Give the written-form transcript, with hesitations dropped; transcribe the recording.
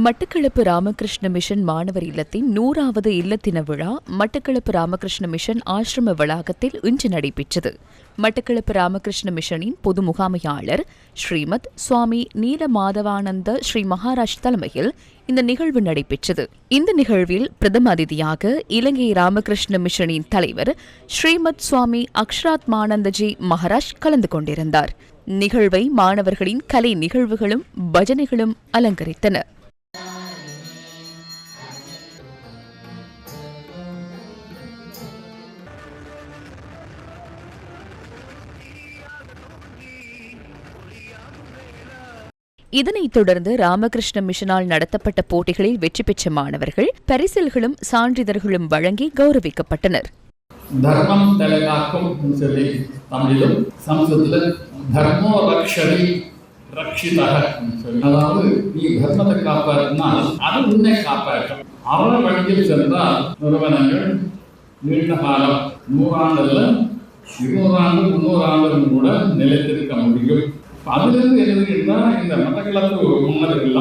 Batticaloa Ramakrishna mission மாணவர் இல்லத்தின் 100வது இல்லத்தின விழா மட்டக்களப்பு ராமகிருஷ்ண மிஷன் ஆசிரம வளாகத்தில் இன்று நடைபெற்றது. மட்டக்களப்பு ராமகிருஷ்ண மிஷனின் பொது முகாமையாளர் ஸ்ரீமத் சுவாமி நீலமாதவானந்த ஸ்ரீ மகாராஜ் தலைமையில் இந்த நிகழ்வு நடைபெற்றது. இந்த நிகழ்வில் பிரதம அதிதியாக இலங்கை ராமகிருஷ்ண மிஷனின் தலைவர் ஸ்ரீமத் சுவாமி அக்ஷராத்மானந்தஜி மகாராஜ் கலந்து கொண்டிருந்தார். நிகழ்வை மாணவர்களின் கலை நிகழ்வுகளும் பஜனைகளும் அலங்கரித்தன. இதனைத் தொடர்ந்து ராமகிருஷ்ண மிஷனால் நடத்தப்பட்ட போட்டிகளில் வெற்றி பெற்ற மாணவர்கள் பரிசில்களும் சான்றிதழ்களும் வழங்கி கௌரவிக்கப்பட்டனர். தர்மம் தலைகாக்கும் சொல்லி தமிழிலும் சமஸ்கிருதத்தில் தர்மோ ரக்ஷதி ரக்ஷிதः அதாவது நீ தர்மத்தை காப்பாற்றினால் அது உன்னை காப்பாற்றும். அற வழியில் சென்றால் நிறுவனங்கள் நீண்ட காலம் 100 ஆண்டுல 200 ஆண்டு 300 ஆண்டுகளும் கூட நிலைத்திருக்க முடியும். அதிலிருந்து எழுதுகின்ற இந்த மட்டக்களப்பு முன்னர்கள்